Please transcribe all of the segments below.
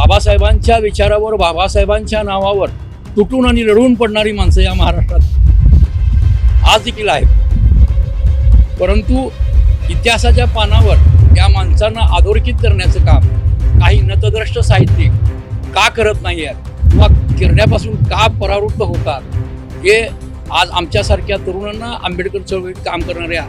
बाबासाहेबांच्या विचारावर, बाबासाहेबांच्या नावावर तुटून आणि रडून पडणारी माणसं या महाराष्ट्रात आज देखील आहेत। परंतु इतिहासाच्या पानावर या माणसांना अधोरेखित करण्याचं काम काही नतद्रष्ट साहित्यिक का करत नाही आहेत किंवा करण्यापासून का परावृत्त होतात, हे आज आमच्यासारख्या तरुणांना, आंबेडकर चळवळीत काम करणाऱ्या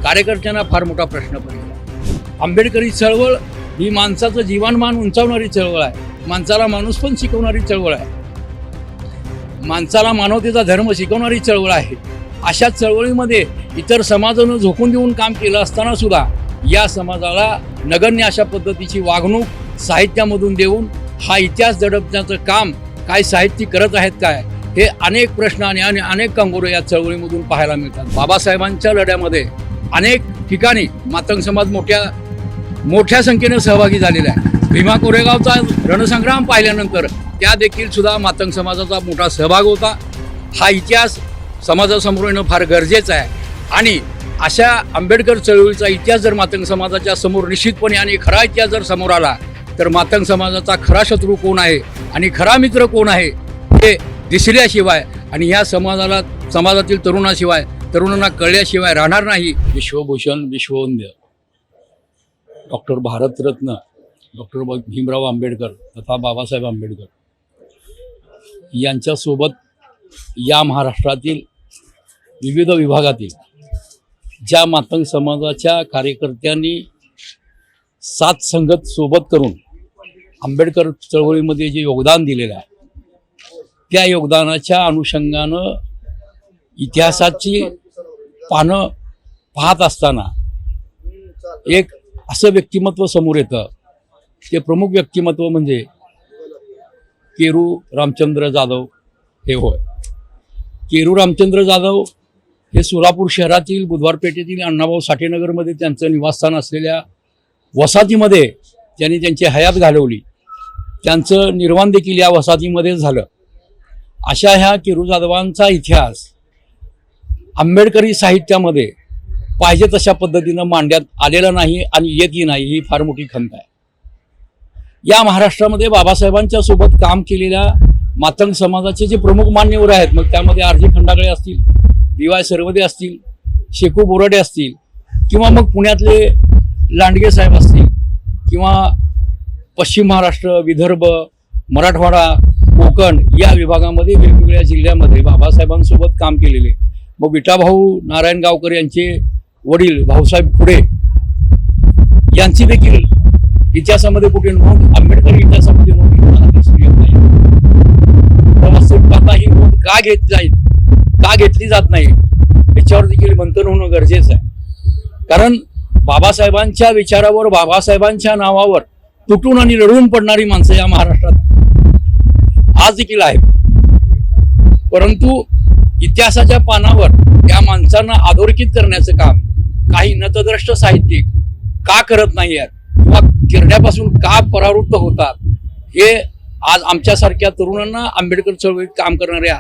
कार्यकर्त्यांना फार मोठा प्रश्न पडला। आंबेडकरी चळवळ ही माणसाचं जीवनमान उंचावणारी चळवळ आहे, माणसाला माणूस पण शिकवणारी चळवळ आहे, माणसाला मानवतेचा धर्म शिकवणारी चळवळ आहे। अशा चळवळीमध्ये इतर समाजानं झोकून देऊन काम केलं असताना सुद्धा या समाजाला नगण्य अशा पद्धतीची वागणूक साहित्यामधून देऊन हा इतिहास दडपण्याचं काम काय साहित्यिक करत आहेत काय, हे अनेक प्रश्न आणि अनेक कंगोरे या चळवळीमधून पाहायला मिळतात। बाबासाहेबांच्या लढ्यामध्ये अनेक ठिकाणी मातंग समाज मोठ्या संख्येने सहभागी झालेला आहे। भीमा कोरेगावचा रणसंग्राम पाहिल्यानंतर त्या देखील सुद्धा मातंग समाजाचा मोठा सहभाग होता। हा इतिहास समाजासमोर येणं फार गरजेचं आहे आणि अशा आंबेडकर चळवळीचा इतिहास जर मातंग समाजाच्या समोर निश्चितपणे आणि खरा इतिहास जर समोर आला तर मातंग समाजाचा खरा शत्रू कोण आहे आणि खरा मित्र कोण आहे हे दिसल्याशिवाय आणि ह्या समाजातील तरुणांना कळल्याशिवाय राहणार नाही। विश्वभूषण, विश्ववंद्य डॉक्टर भारतरत्न डॉक्टर भीमराव आंबेडकर तथा बाबासाहेब आंबेडकर यांच्यासोबत या महाराष्ट्रातील विविध विभागातील ज्या मातंग समाजाच्या कार्यकर्त्यांनी साथ संगत सोबत करून आंबेडकर चळवळीमध्ये जे योगदान दिलेलं आहे, त्या योगदानाच्या अनुषंगानं इतिहासाची पानं पाहत असताना एक असं व्यक्तिमत्व समोर येतं। ते प्रमुख व्यक्तिमत्व म्हणजे केरू रामचंद्र जाधव हे होय। केरू रामचंद्र जाधव हे सोलापूर शहरातील बुधवार पेठेतील अण्णाभाऊ साठेनगरमध्ये त्यांचं निवासस्थान असलेल्या वसाहतीमध्ये त्यांनी त्यांची हयात घालवली। त्यांचं निर्वाण देखील या वसाहतीमध्ये झालं। अशा ह्या केरू जाधवांचा इतिहास आंबेडकरी साहित्यामध्ये पाहिजे तशा पद्धतीनं मांडण्यात आलेला नाही आणि येतही नाही, ही फार मोठी खंत आहे। या महाराष्ट्रामध्ये बाबासाहेबांच्या सोबत काम केलेल्या मातंग समाजाचे जे प्रमुख मान्यवर आहेत, मग त्यामध्ये आर.जी. खंडागळे असतील, बी.वाय. सरवदे असतील, शेखू बोराडे असतील किंवा मग पुण्यातले लांडगे साहेब असतील किंवा पश्चिम महाराष्ट्र, विदर्भ, मराठवाडा, कोकण या विभागामध्ये वेगवेगळ्या जिल्ह्यामध्ये बाबासाहेबांसोबत काम केलेले मग विठाभाऊ नारायण गावकर यांचे वडील भाऊसाहेब खुडे यांची देखील इतिहासामध्ये कुठे नोंद, आंबेडकरी इतिहासामध्ये नोंद दिसून येत नाही। ही नोंद का घेतली जात नाही याच्यावर देखील मंथन होणं गरजेचं आहे। कारण बाबासाहेबांच्या विचारावर, बाबासाहेबांच्या नावावर तुटून आणि रडून पडणारी माणसं या महाराष्ट्रात आज देखील आहेत। परंतु इतिहासाच्या पानावर या माणसांना अधोरेखित करण्याचं काम काही नतद्रष्ट साहित्यिक का करत नाही आहेत किंवा करण्यापासून का परावृत्त होतात, हे आज आमच्यासारख्या तरुणांना, आंबेडकर चळवळीत काम करणाऱ्या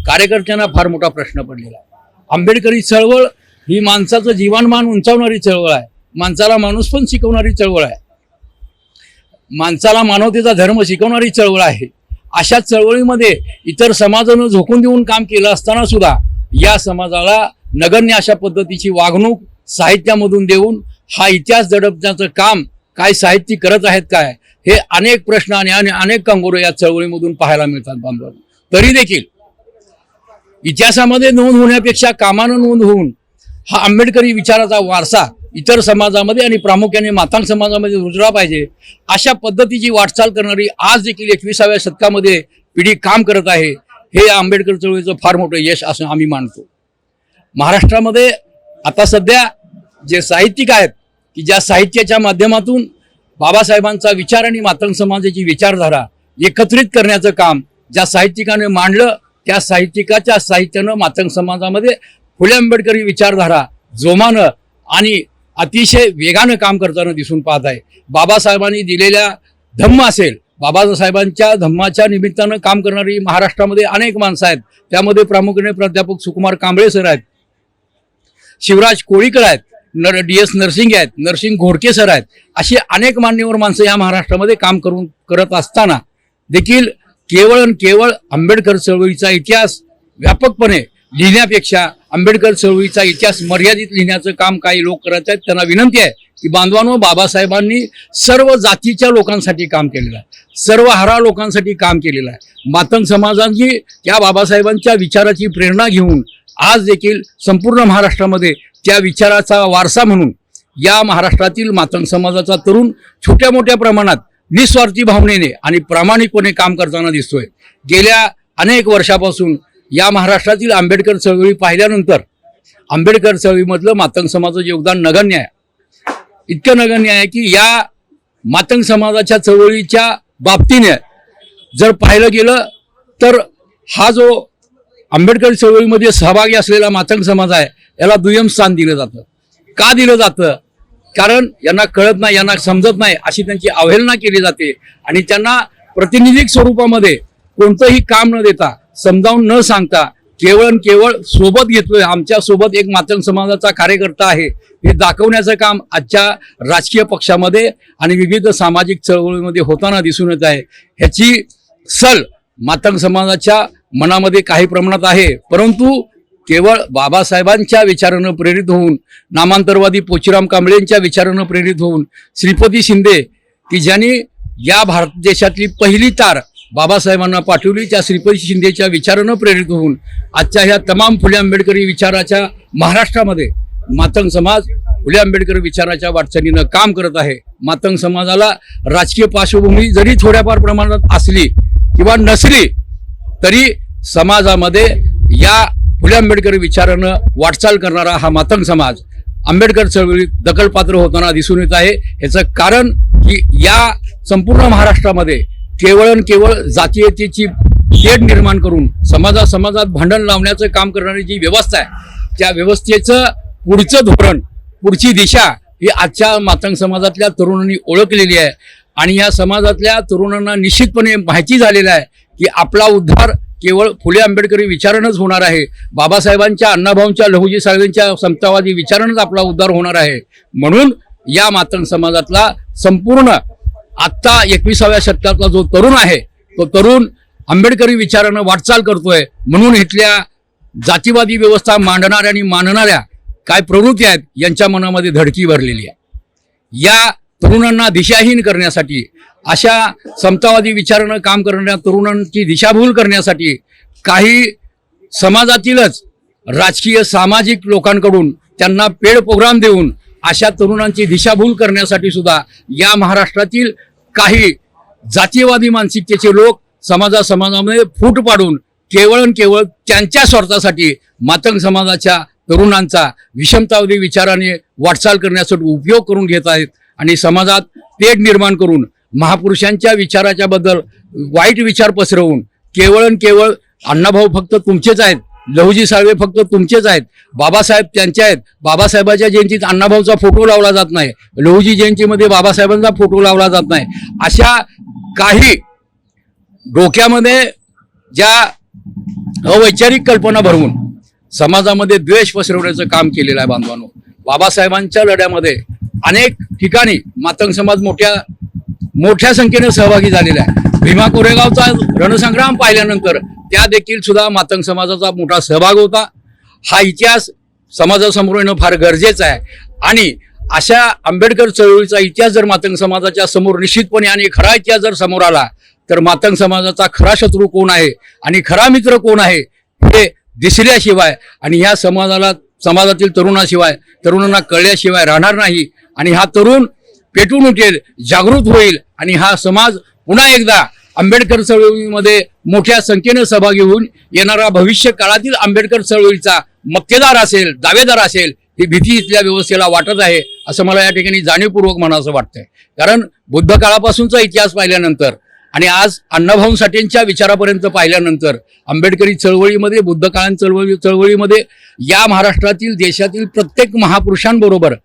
कार्यकर्त्यांना फार मोठा प्रश्न पडलेला आहे। आंबेडकरी चळवळ ही माणसाचं जीवनमान उंचावणारी चळवळ आहे, माणसाला माणूस पण शिकवणारी चळवळ आहे, माणसाला मानवतेचा धर्म शिकवणारी चळवळ आहे। अशा चळवळीमध्ये इतर समाजानं झोकून देऊन काम केलं असताना सुद्धा या समाजाला नगण्य अशा पद्धतीची वागणूक साहित्यामधून देऊन हा इतिहास दडपण्याचं काम काय साहित्यिक करत आहेत काय, हे अनेक प्रश्न आणि अनेक कंगोरे या चळवळीमधून पाहायला मिळतात बांधवांनो। तरी देखील इतिहासामध्ये नोंद होण्यापेक्षा कामानं नोंद होऊन हा आंबेडकरी विचाराचा वारसा इतर समाजामध्ये आणि प्रामुख्याने मातंग समाजामध्ये रुजला पाहिजे, अशा पद्धतीची वाटचाल करणारी आज देखील 21व्या शतकामध्ये पिढी काम करत आहे। हे आंबेडकर चळवळीचं फार मोठं यश असं आम्ही मानतो। महाराष्ट्रामध्ये आता सध्या जे साहित्यिक आहेत की ज्या साहित्याच्या माध्यमातून बाबासाहेबांचा विचार आणि मातंग समाजाची विचारधारा एकत्रित करण्याचं काम ज्या साहित्यिकाने मांडलं, त्या साहित्यिकाच्या साहित्यानं मातंग समाजामध्ये फुले आंबेडकरी विचारधारा जोमानं आणि अतिशय वेगानं काम करताना दिसून पाहत आहे। बाबासाहेबांनी दिलेल्या धम्म असेल, बाबासाहेबांच्या धम्माच्या निमित्तानं काम करणारी महाराष्ट्रामध्ये अनेक माणसं आहेत। त्यामध्ये प्रामुख्याने प्राध्यापक सुकुमार कांबळे सर आहेत, शिवराज कोळीकर आहेत, DS नर्सिंग आहेत, नर्सिंग घोडके सर आहेत, अशी अनेक मान्यवर माणसं या महाराष्ट्रामध्ये काम करत असताना देखील केवळ आणि केवळ आंबेडकर चळवळीचा इतिहास व्यापकपणे लिहिण्यापेक्षा आंबेडकर चळवळीचा इतिहास मर्यादित लिहिण्याचं काम काही लोक करत आहेत. त्यांना विनंती आहे की बांधवांनो, बाबासाहेबांनी सर्व जातीच्या लोकांसाठी काम केलेलं आहे, सर्व हारा लोकांसाठी काम केलेलं आहे. मातंग समाजाची या बाबासाहेबांच्या विचाराची प्रेरणा घेऊन आज देखील संपूर्ण महाराष्ट्रामध्ये त्या विचाराचा वारसा म्हणून या महाराष्ट्रातील मातंग समाजाचा तरुण छोट्या मोठ्या प्रमाणात निस्वार्थी भावनेने आणि प्रामाणिकपणे काम करताना दिसतोय. गेल्या अनेक वर्षापासून या महाराष्ट्रातील आंबेडकर चळवळी पाहिल्यानंतर आंबेडकर चळवळीमधलं मातंग समाजाचं योगदान नगण्य आहे. इतकं नगण्य आहे की या मातंग समाजाच्या चळवळीच्या बाबतीने जर पाहिलं गेलं तर हा जो आंबेडकर चळवळीमध्ये सहभागी असलेला मातंग समाज आहे याला दुय्यम स्थान दिलं जातं. का दिलं जातं? कारण यांना कळत नाही, यांना समजत नाही अशी त्यांची अवहेलना केली जाते आणि त्यांना प्रातिनिधिक स्वरूपामध्ये कोणतंही काम न देता, समजावून न सांगता केवळ सोबत घेतलोय, आमच्या सोबत एक मातंग समाजाचा कार्यकर्ता आहे हे दाखवण्याचं काम आजच्या राजकीय पक्षामध्ये आणि विविध सामाजिक चळवळीमध्ये होताना दिसून येत आहे. ह्याची सल मातंग समाजाच्या मनामध्ये काही प्रमाणात आहे, परंतु केवळ बाबासाहेबांच्या विचारानं प्रेरित होऊन, नामांतरवादी पोचीराम कांबळेंच्या विचारानं प्रेरित होऊन, श्रीपती शिंदे की ज्यांनी या भारत देशातली पहिली तार बाबासाहेबांना पाठवली, त्या श्रीपती शिंदेच्या विचारानं प्रेरित होऊन आजच्या ह्या तमाम फुले आंबेडकरी विचाराच्या महाराष्ट्रामध्ये मातंग समाज फुले आंबेडकर विचाराच्या वाटचालीनं काम करत आहे. मातंग समाजाला राजकीय पार्श्वभूमी जरी थोड्याफार प्रमाणात असली किंवा नसली तरी समाजामध्ये या फुले आंबेडकर विचारानं वाटचाल करणारा हा मातंग समाज आंबेडकर चळवळीत दखलपात्र होताना दिसून येत आहे. याचं कारण की या संपूर्ण महाराष्ट्रामध्ये केवळ जातीयतेची तेढ निर्माण करून समाजात भांडण लावण्याचं काम करणारी जी व्यवस्था आहे त्या व्यवस्थेचं पुढचं धोरण, पुढची दिशा ही आजच्या मातंग समाजातल्या तरुणांनी ओळखलेली आहे आणि या समाजातल्या तरुणांना निश्चितपणे माहिती झालेलं आहे की आपला उद्धार केवळ फुले आंबेडकरी विचारानंच होणार आहे. बाबासाहेबांच्या, अण्णाभाऊंच्या, लहुजी साळवेंच्या समतावादी विचारानंच आपला उद्धार होणार आहे. म्हणून या मातंग समाजातला संपूर्ण आत्ता 21व्या शतकातला जो तरुण आहे तो तरुण आंबेडकरी विचारानं वाटचाल करतोय. म्हणून इथल्या जातीवादी व्यवस्था मांडणाऱ्या आणि मानणाऱ्या काय प्रवृत्ती आहेत यांच्या मनामध्ये धडकी भरलेली आहे. या तरुणांना दिशाहीन करण्यासाठी, अशा समतावादी विचारानं काम करणाऱ्या तरुणांची दिशाभूल करण्यासाठी काही समाजातीलच राजकीय सामाजिक लोकांकडून त्यांना पेड प्रोग्राम देऊन अशा तरुणांची दिशाभूल करण्यासाठी सुद्धा या महाराष्ट्रातील काही जातीयवादी मानसिकतेचे लोक समाजामध्ये फूट पाडून केवळ त्यांच्या स्वार्थासाठी मातंग समाजाच्या तरुणांचा विषमतावादी विचाराने वाटचाल करण्यासाठी उपयोग करून घेत आहेत आणि समाजात तेढ निर्माण करून महापुरुषांच्या विचाराच्या बद्दल वाईट विचार पसरवून केवळ अण्णाभाऊ फक्त तुमचेच आहेत, लहुजी साळवे फक्त तुमचेच आहेत, बाबासाहेब त्यांचे आहेत, बाबासाहेबाच्या जयंतीत अण्णाभाऊचा फोटो लावला जात नाही, लहुजी जयंतीमध्ये बाबासाहेबांचा फोटो लावला जात नाही, अशा काही डोक्यामध्ये ज्या अवैचारिक कल्पना भरवून समाजामध्ये द्वेष पसरवण्याचं काम केलेलं आहे. बांधवांनो, बाबासाहेबांच्या लढ्यामध्ये अनेक ठिकाणी मातंग समाज मोठ्या संख्येने सहभागी झालेला आहे. भीमा कोरेगावचा रणसंग्राम पाहिल्यानंतर त्या देखील सुद्धा मातंग समाजाचा मोठा सहभाग होता. हा इतिहास समाजासमोर येणं फार गरजेचं आहे आणि अशा आंबेडकर चळवळीचा इतिहास जर मातंग समाजाच्या समोर निश्चितपने आणि खरा इतिहास जर समोर आला तर मातंग समाजाचा खरा शत्रू कोण आहे आणि खरा मित्र कोण आहे हे दिसल्याशिवाय आणि ह्या समाजातील तरुणांना कळल्याशिवाय राहणार नाही आणि हा तरुण पेटून उठेल, जागृत होईल आणि हा समाज पुन्हा एकदा आंबेडकर चळवळीमध्ये मोठ्या संख्येने सहभागी होऊन येणारा भविष्य काळातील आंबेडकर चळवळीचा मक्तेदार असेल, दावेदार असेल, ही भीती इथल्या व्यवस्थेला वाटत आहे असं मला या ठिकाणी जाणीवपूर्वक म्हणावंसं वाटतंय. कारण बुद्ध काळापासूनचा इतिहास पाहिल्यानंतर आणि आज अण्णाभाऊ साठेंच्या विचारापर्यंत पाहिल्यानंतर आंबेडकरी चळवळीमध्ये, बुद्ध काळान चळवळीमध्ये या महाराष्ट्रातील, देशातील प्रत्येक महापुरुषांबरोबर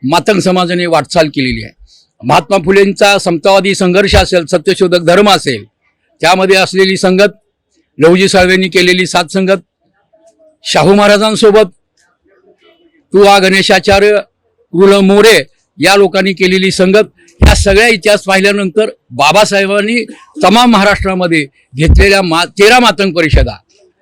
मातंग समाजाने वाटचाल केलेली आहे. महात्मा फुलेंचा समतावादी संघर्ष असेल, सत्यशोधक धर्म असेल, त्यामध्ये असलेली संगत, लहुजी साळवेंनी केलेली साथ संगत, शाहू महाराजांसोबत तू गणेशाचार्य कृल मोरे या लोकांनी केलेली संगत, ह्या सगळ्या इतिहास पाहिल्यानंतर बाबासाहेबांनी तमाम महाराष्ट्रामध्ये घेतलेल्या 13 मातंग परिषदा,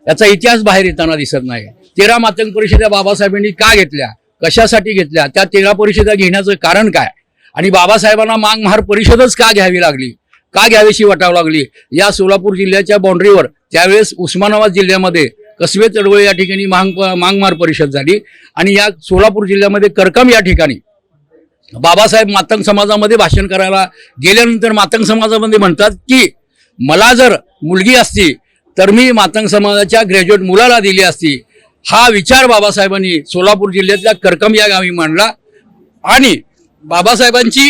याचा इतिहास बाहेर येताना दिसत नाही. 13 मातंग परिषदा बाबासाहेबांनी का घेतल्या, कशासाठी घेतल्या, त्या 13 परिषदा घेण्याचं कारण काय, आणि बाबासाहेबांना मांग महार परिषदच का घ्यावी लागली, का घ्यावीशी वाटावं लागली. या सोलापूर जिल्ह्याच्या बाउंड्रीवर त्यावेळेस उस्मानाबाद जिल्ह्यामध्ये कसबे चळवळी या ठिकाणी मांगमार परिषद झाली, आणि या सोलापूर जिल्ह्यामध्ये करकम या ठिकाणी बाबासाहेब मातंग समाजामध्ये भाषण करायला गेल्यानंतर मातंग समाजामध्ये म्हणतात की मला जर मुलगी असती तर मी मातंग समाजाच्या ग्रॅज्युएट मुलाला दिली असती. हा विचार बाबासाहेबांनी सोलापूर जिल्ह्यातल्या करकम या गावी मांडला. आणि बाबासाहेबांची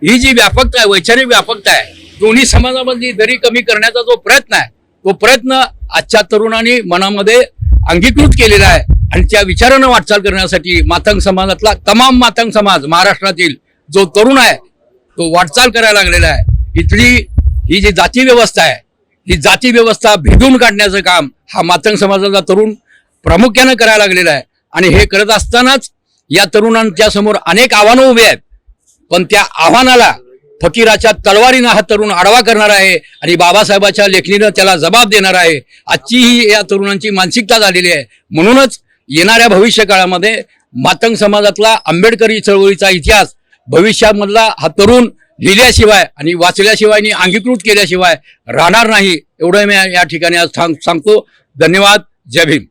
ही जी व्यापकता आहे, वैचारिक व्यापकता आहे, दोन्ही समाजामधली दरी कमी करण्याचा जो प्रयत्न आहे, तो प्रयत्न आजच्या तरुणांनी मनामध्ये अंगीकृत केलेला आहे. आणि त्या विचारानं वाटचाल करण्यासाठी मातंग समाजातला तमाम मातंग समाज महाराष्ट्रातील जो तरुण आहे तो वाटचाल करायला लागलेला आहे. इथली ही जी जाती व्यवस्था आहे, ही जाती व्यवस्था भेदून काढण्याचं काम हा मातंग समाजाचा तरुण प्रामुख्यानं करायला लागलेला आहे. आणि हे करत असतानाच या तरुणांच्या समोर अनेक आव्हानं उभी आहेत, पण त्या आव्हानाला फकीराच्या तलवारीनं हा तरुण आडवा करणार आहे आणि बाबासाहेबाच्या लेखणीनं त्याला जबाब देणार आहे. आजची ही या तरुणांची मानसिकता झालेली आहे. म्हणूनच येणाऱ्या भविष्य काळामध्ये मातंग समाजातला आंबेडकरी चळवळीचा इतिहास भविष्यामधला हा तरुण लिहिल्याशिवाय आणि वाचल्याशिवाय आणि अंगीकृत केल्याशिवाय राहणार नाही, एवढं मी या ठिकाणी आज सांगतो. धन्यवाद. जय भीम.